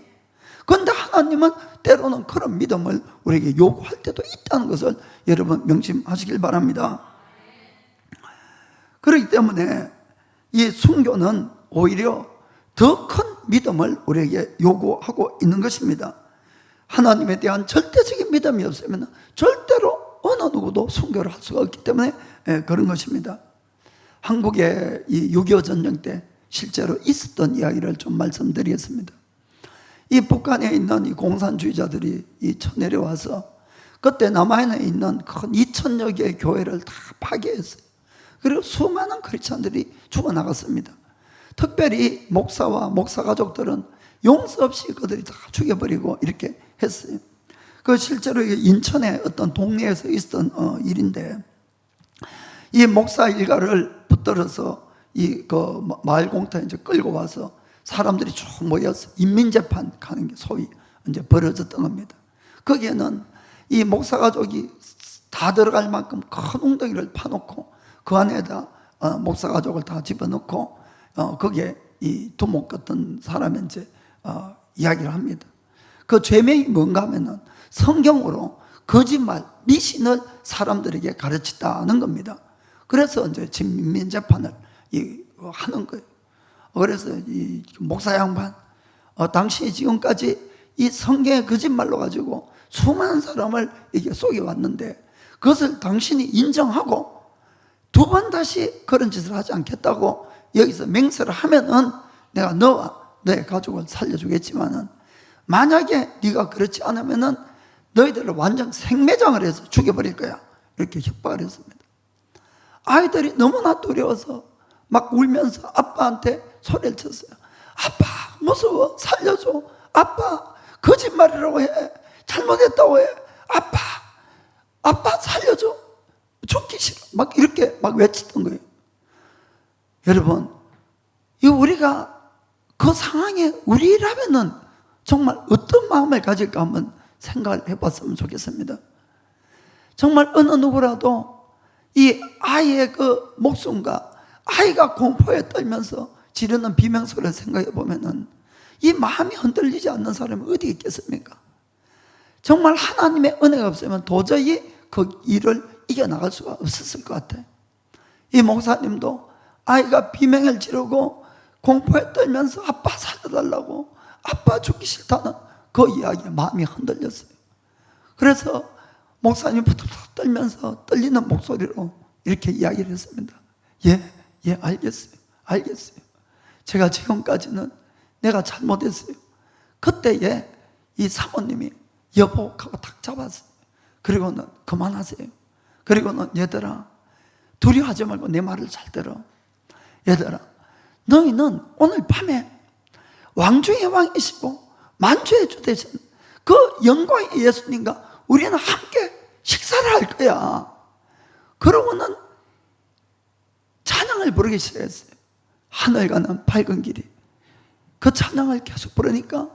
그런데 하나님은 때로는 그런 믿음을 우리에게 요구할 때도 있다는 것을 여러분 명심하시길 바랍니다. 그렇기 때문에 이 순교는 오히려 더 큰 믿음을 우리에게 요구하고 있는 것입니다. 하나님에 대한 절대적인 믿음이 없으면 절대로 어느 누구도 순교를 할 수가 없기 때문에 그런 것입니다. 한국의 이 6.25 전쟁 때 실제로 있었던 이야기를 좀 말씀드리겠습니다. 이 북한에 있는 이 공산주의자들이 쳐내려와서 그때 남한에 있는 큰 2,000여 개의 교회를 다 파괴했어요. 그리고 수많은 크리스찬들이 죽어나갔습니다. 특별히 목사와 목사 가족들은 용서 없이 그들이 다 죽여버리고 이렇게 했어요. 그 실제로 인천의 어떤 동네에서 있었던 일인데, 이 목사 일가를 붙들어서 그 마을 공터에 이제 끌고 와서 사람들이 쭉 모여서 인민재판 가는 게 소위 이제 벌어졌던 겁니다. 거기에는 이 목사 가족이 다 들어갈 만큼 큰 웅덩이를 파놓고 그 안에다 목사 가족을 다 집어넣고 거기에 이 두목 같은 사람이 이제 이야기를 합니다. 그 죄명이 뭔가 하면은 성경으로 거짓말, 미신을 사람들에게 가르쳤다는 겁니다. 그래서 이제 진민재판을 하는 거예요. 그래서 이 목사 양반, 당신이 지금까지 이 성경의 거짓말로 가지고 수많은 사람을 이게 속여왔는데 그것을 당신이 인정하고 두 번 다시 그런 짓을 하지 않겠다고 여기서 맹세를 하면은 내가 너와 너의 가족을 살려주겠지만은 만약에 네가 그렇지 않으면은 너희들을 완전 생매장을 해서 죽여버릴 거야, 이렇게 협박을 했습니다. 아이들이 너무나 두려워서 막 울면서 아빠한테 소리를 쳤어요. 아빠 무서워, 살려줘. 아빠 거짓말이라고 해, 잘못했다고 해. 아빠 살려줘, 죽기 싫어, 막 이렇게 막 외치던 거예요. 여러분, 이 우리가 그 상황에 우리라면은 정말 어떤 마음을 가질까 한번 생각을 해봤으면 좋겠습니다. 정말 어느 누구라도 이 아이의 그 목숨과 아이가 공포에 떨면서 지르는 비명소리를 생각해 보면은 이 마음이 흔들리지 않는 사람이 어디 있겠습니까? 정말 하나님의 은혜가 없으면 도저히 그 일을 이겨나갈 수가 없었을 것 같아요. 이 목사님도 아이가 비명을 지르고 공포에 떨면서 아빠 살려달라고, 아빠 죽기 싫다는 그 이야기에 마음이 흔들렸어요. 그래서 목사님이 부탁 떨면서 떨리는 목소리로 이렇게 이야기를 했습니다. 예, 알겠어요. 제가 지금까지는 내가 잘못했어요. 그때에 이 사모님이 여보 하고 탁 잡았어요. 그리고는 그만하세요. 그리고는 얘들아 두려워하지 말고 내 말을 잘 들어. 얘들아 너희는 오늘 밤에 왕 중의 왕이시고 만주의 주 되신 그 영광의 예수님과 우리는 함께 식사를 할 거야. 그러고는 찬양을 부르기 시작했어요. 하늘 가는 밝은 길이. 그 찬양을 계속 부르니까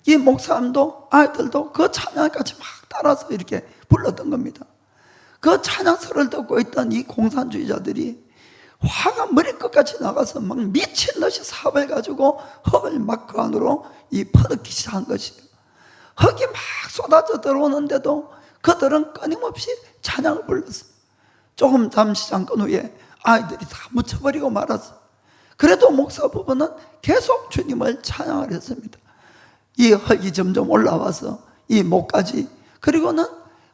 이 목사님도 아이들도 그 찬양을 같이 막 따라서 이렇게 불렀던 겁니다. 그 찬양소를 듣고 있던 이 공산주의자들이 화가 머리끝까지 나가서 막 미친 듯이 삽을 가지고 흙을 막 그 안으로 퍼넣기 시작한 것이에요. 흙이 막 쏟아져 들어오는데도 그들은 끊임없이 찬양을 불렀어요. 조금 잠시 잠깐 후에 아이들이 다 묻혀버리고 말았어요. 그래도 목사 부부는 계속 주님을 찬양을 했습니다. 이 흙이 점점 올라와서 이 목까지, 그리고는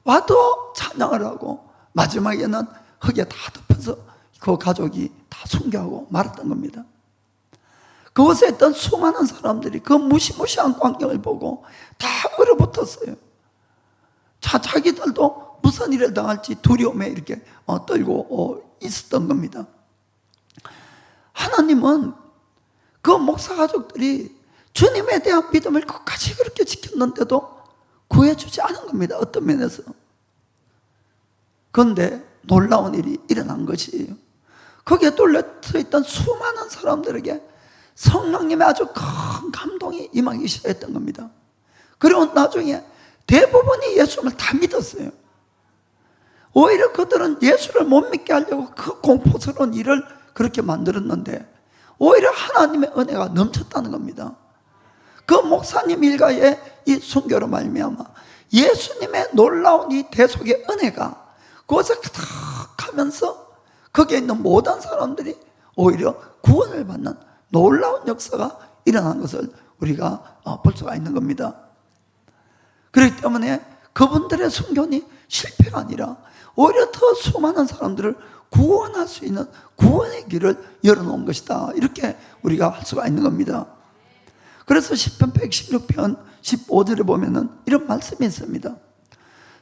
와도 찬양을 하고 마지막에는 흙에 다 덮여서 그 가족이 다 순교하고 말았던 겁니다. 그곳에 있던 수많은 사람들이 그 무시무시한 광경을 보고 다 얼어붙었어요. 자기들도 무슨 일을 당할지 두려움에 이렇게 떨고 있었던 겁니다. 하나님은 그 목사 가족들이 주님에 대한 믿음을 끝까지 그렇게 지켰는데도 구해주지 않은 겁니다. 어떤 면에서. 그런데 놀라운 일이 일어난 것이에요. 거기에 뚫려서 있던 수많은 사람들에게 성령님의 아주 큰 감동이 임하기 시작했던 겁니다. 그리고 나중에 대부분이 예수님을 다 믿었어요. 오히려 그들은 예수를 못 믿게 하려고 그 공포스러운 일을 그렇게 만들었는데 오히려 하나님의 은혜가 넘쳤다는 겁니다. 그 목사님 일가의 이 순교로 말미암아 예수님의 놀라운 이 대속의 은혜가 그것을 가득하면서 거기에 있는 모든 사람들이 오히려 구원을 받는 놀라운 역사가 일어난 것을 우리가 볼 수가 있는 겁니다. 그렇기 때문에 그분들의 순교는 실패가 아니라 오히려 더 수많은 사람들을 구원할 수 있는 구원의 길을 열어놓은 것이다, 이렇게 우리가 할 수가 있는 겁니다. 그래서 시편 116편 15절에 보면은 이런 말씀이 있습니다.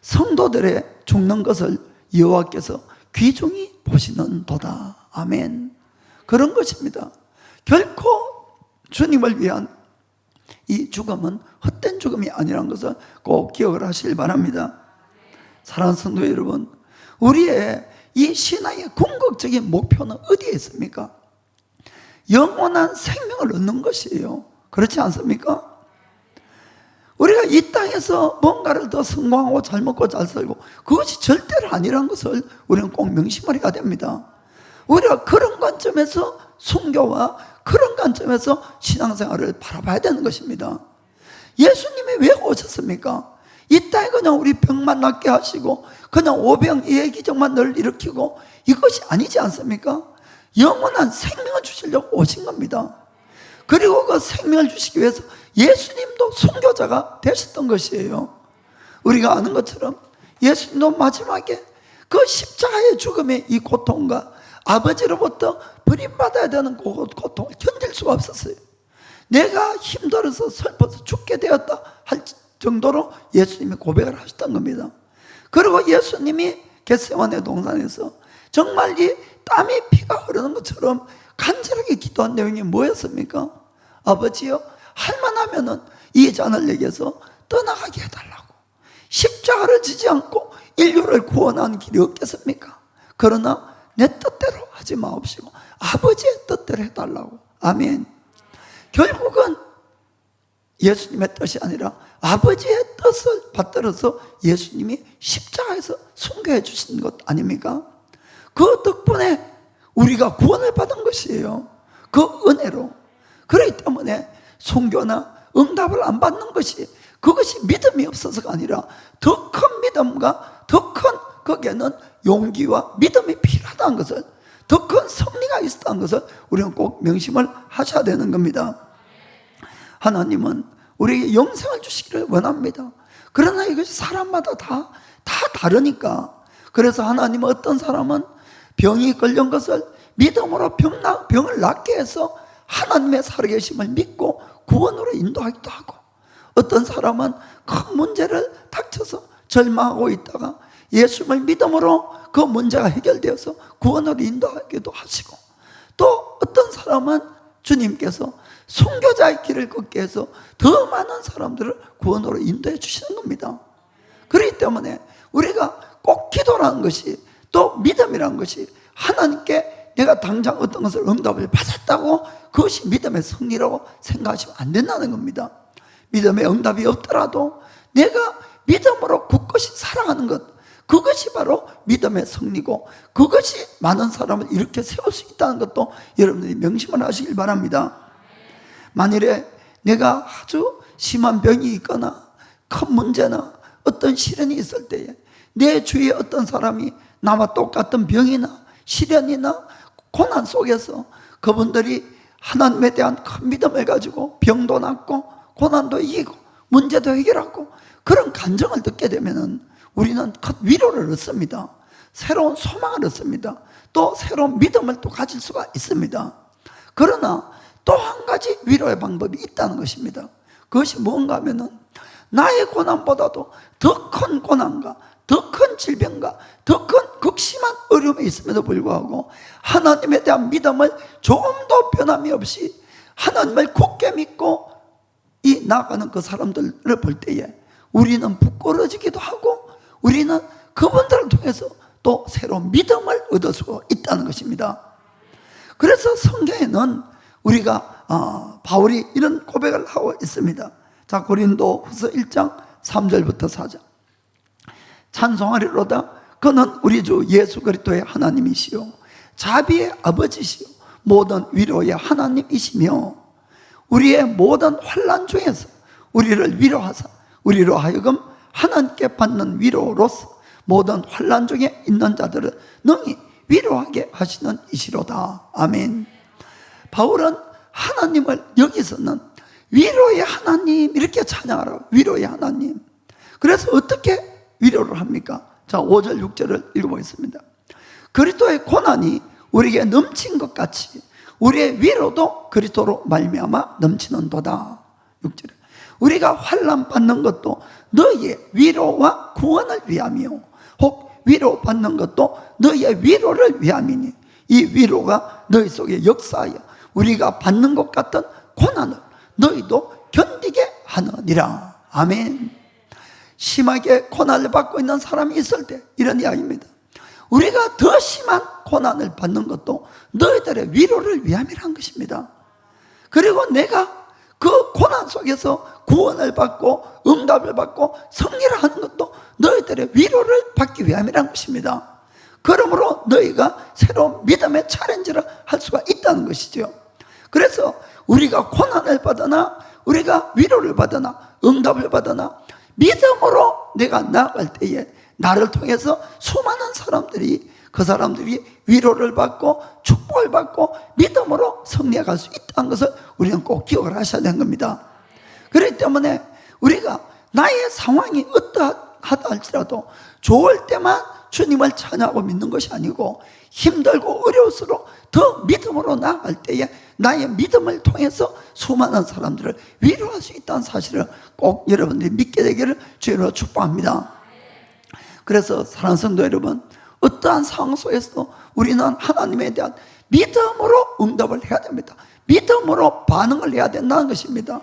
성도들의 죽는 것을 여호와께서 귀중히 보시는도다. 아멘. 그런 것입니다. 결코 주님을 위한 이 죽음은 헛된 죽음이 아니라는 것을 꼭 기억을 하시길 바랍니다. 사랑하는 성도 여러분, 우리의 이 신앙의 궁극적인 목표는 어디에 있습니까? 영원한 생명을 얻는 것이에요. 그렇지 않습니까? 우리가 이 땅에서 뭔가를 더 성공하고 잘 먹고 잘 살고, 그것이 절대로 아니라는 것을 우리는 꼭 명심을 해야 됩니다. 우리가 그런 관점에서 순교와 그런 관점에서 신앙생활을 바라봐야 되는 것입니다. 예수님이 왜 오셨습니까? 이 땅에 그냥 우리 병만 낫게 하시고 그냥 오병 이해기적만 늘 일으키고 이것이 아니지 않습니까? 영원한 생명을 주시려고 오신 겁니다. 그리고 그 생명을 주시기 위해서 예수님도 순교자가 되셨던 것이에요. 우리가 아는 것처럼 예수님도 마지막에 그 십자가의 죽음의 이 고통과 아버지로부터 버림받아야 되는 그 고통을 견딜 수가 없었어요. 내가 힘들어서 슬퍼서 죽게 되었다 할 정도로 예수님이 고백을 하셨던 겁니다. 그리고 예수님이 겟세마네 동산에서 정말 이 땀이 피가 흐르는 것처럼 간절하게 기도한 내용이 뭐였습니까? 아버지요, 할만하면은 이 잔을 내게서 떠나가게 해달라고. 십자가를 지지 않고 인류를 구원하는 길이 없겠습니까? 그러나 내 뜻대로 하지 마옵시고 아버지의 뜻대로 해달라고. 아멘. 결국은 예수님의 뜻이 아니라 아버지의 뜻을 받들어서 예수님이 십자가에서 순교해 주신 것 아닙니까? 그 덕분에 우리가 구원을 받은 것이에요. 그 은혜로. 그렇기 때문에 순교나 응답을 안 받는 것이, 그것이 믿음이 없어서가 아니라 더 큰 믿음과 더 큰 거기에는 용기와 믿음이 필요하다는 것을, 더 큰 승리가 있었다는 것을 우리는 꼭 명심을 하셔야 되는 겁니다. 하나님은 우리에게 영생을 주시기를 원합니다. 그러나 이것이 사람마다 다 다르니까. 그래서 하나님은 어떤 사람은 병이 걸린 것을 믿음으로 병을 낫게 해서 하나님의 살아계심을 믿고 구원으로 인도하기도 하고, 어떤 사람은 큰 문제를 닥쳐서 절망하고 있다가 예수님을 믿음으로 그 문제가 해결되어서 구원으로 인도하기도 하시고, 또 어떤 사람은 주님께서 순교자의 길을 걷게 해서 더 많은 사람들을 구원으로 인도해 주시는 겁니다. 그렇기 때문에 우리가 꼭 기도라는 것이, 또 믿음이라는 것이 하나님께 내가 당장 어떤 것을 응답을 받았다고 그것이 믿음의 승리라고 생각하시면 안 된다는 겁니다. 믿음의 응답이 없더라도 내가 믿음으로 굳건히 살아가는 것, 그것이 바로 믿음의 승리고, 그것이 많은 사람을 이렇게 세울 수 있다는 것도 여러분들이 명심을 하시길 바랍니다. 만일에 내가 아주 심한 병이 있거나 큰 문제나 어떤 시련이 있을 때에 내 주위에 어떤 사람이 나와 똑같은 병이나 시련이나 고난 속에서 그분들이 하나님에 대한 큰 믿음을 가지고 병도 낫고 고난도 이기고 문제도 해결하고 그런 간증을 듣게 되면은 우리는 큰 위로를 얻습니다. 새로운 소망을 얻습니다. 또 새로운 믿음을 또 가질 수가 있습니다. 그러나 또 한 가지 위로의 방법이 있다는 것입니다. 그것이 뭔가 하면은 나의 고난보다도 더 큰 고난과 더 큰 질병과 더 큰 극심한 어려움이 있음에도 불구하고 하나님에 대한 믿음을 조금도 변함이 없이 하나님을 굳게 믿고 이 나아가는 그 사람들을 볼 때에 우리는 부끄러지기도 하고 우리는 그분들을 통해서 또 새로운 믿음을 얻을 수 있다는 것입니다. 그래서 성경에는 우리가 바울이 이런 고백을 하고 있습니다. 자, 고린도후서 1장 3절부터 4절. 찬송하리로다. 그는 우리 주 예수 그리스도의 하나님이시요 자비의 아버지시요 모든 위로의 하나님이시며 우리의 모든 환난 중에서 우리를 위로하사 우리로 하여금 하나님께 받는 위로로서 모든 환난 중에 있는 자들을 능히 위로하게 하시는 이시로다. 아멘. 바울은 하나님을 여기서는 위로의 하나님 이렇게 찬양하라고. 위로의 하나님. 그래서 어떻게 위로를 합니까? 자, 5절 6절을 읽어보겠습니다. 그리스도의 고난이 우리에게 넘친 것 같이 우리의 위로도 그리스도로 말미암아 넘치는도다. 6절에 우리가 환난 받는 것도 너희의 위로와 구원을 위함이요 혹 위로받는 것도 너희의 위로를 위함이니 이 위로가 너희 속에 역사하여 우리가 받는 것 같은 고난을 너희도 견디게 하느니라. 아멘. 심하게 고난을 받고 있는 사람이 있을 때 이런 이야기입니다. 우리가 더 심한 고난을 받는 것도 너희들의 위로를 위함이라는 것입니다. 그리고 내가 그 고난 속에서 구원을 받고 응답을 받고 승리를 하는 것도 너희들의 위로를 받기 위함이라는 것입니다. 그러므로 너희가 새로운 믿음의 챌린지를 할 수가 있다는 것이죠. 그래서 우리가 고난을 받으나 우리가 위로를 받으나 응답을 받으나 믿음으로 내가 나아갈 때에 나를 통해서 수많은 사람들이 그 사람들이 위로를 받고 축복을 받고 믿음으로 승리해 갈 수 있다는 것을 우리는 꼭 기억을 하셔야 되는 겁니다. 그렇기 때문에 우리가 나의 상황이 어떠하다 할지라도 좋을 때만 주님을 찬양하고 믿는 것이 아니고 힘들고 어려울수록 더 믿음으로 나아갈 때에 나의 믿음을 통해서 수많은 사람들을 위로할 수 있다는 사실을 꼭 여러분들이 믿게 되기를 주님으로 축복합니다. 그래서 사랑하는 성도 여러분, 어떠한 상황 속에서도 우리는 하나님에 대한 믿음으로 응답을 해야 됩니다. 믿음으로 반응을 해야 된다는 것입니다.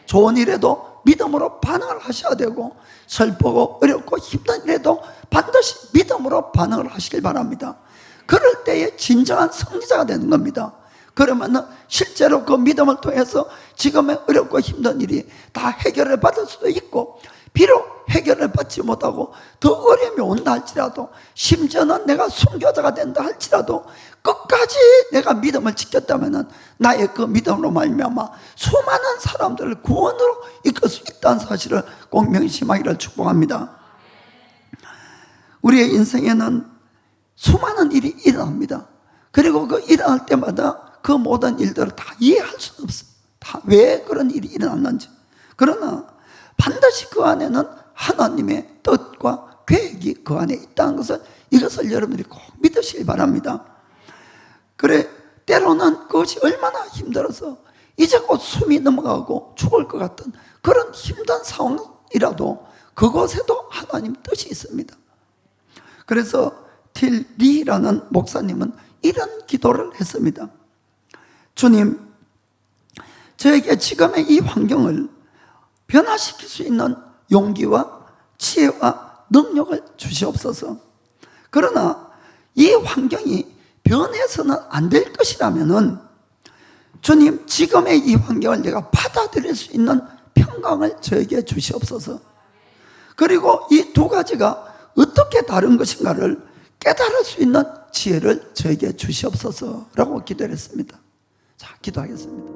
좋은 일에도 믿음으로 반응을 하셔야 되고 슬프고 어렵고 힘든 일에도 반드시 믿음으로 반응을 하시길 바랍니다. 그럴 때에 진정한 승리자가 되는 겁니다. 그러면 실제로 그 믿음을 통해서 지금의 어렵고 힘든 일이 다 해결을 받을 수도 있고 비록 해결을 받지 못하고 더 어려움이 온다 할지라도 심지어는 내가 순교자가 된다 할지라도 끝까지 내가 믿음을 지켰다면 나의 그 믿음으로 말미암아 수많은 사람들을 구원으로 이끌 수 있다는 사실을 꼭 명심하기를 축복합니다. 우리의 인생에는 수많은 일이 일어납니다. 그리고 그 일어날 때마다 그 모든 일들을 다 이해할 수는 없습니다. 다 왜 그런 일이 일어났는지. 그러나 반드시 그 안에는 하나님의 뜻과 계획이 그 안에 있다는 것을 이것을 여러분들이 꼭 믿으시기 바랍니다. 그래 때로는 그것이 얼마나 힘들어서 이제 곧 숨이 넘어가고 죽을 것 같은 그런 힘든 상황이라도 그곳에도 하나님 뜻이 있습니다. 그래서 틸 리라는 목사님은 이런 기도를 했습니다. 주님, 저에게 지금의 이 환경을 변화시킬 수 있는 용기와 지혜와 능력을 주시옵소서. 그러나 이 환경이 변해서는 안 될 것이라면은 주님, 지금의 이 환경을 내가 받아들일 수 있는 평강을 저에게 주시옵소서. 그리고 이 두 가지가 어떻게 다른 것인가를 깨달을 수 있는 지혜를 저에게 주시옵소서라고 기도를 했습니다. 자, 기도하겠습니다.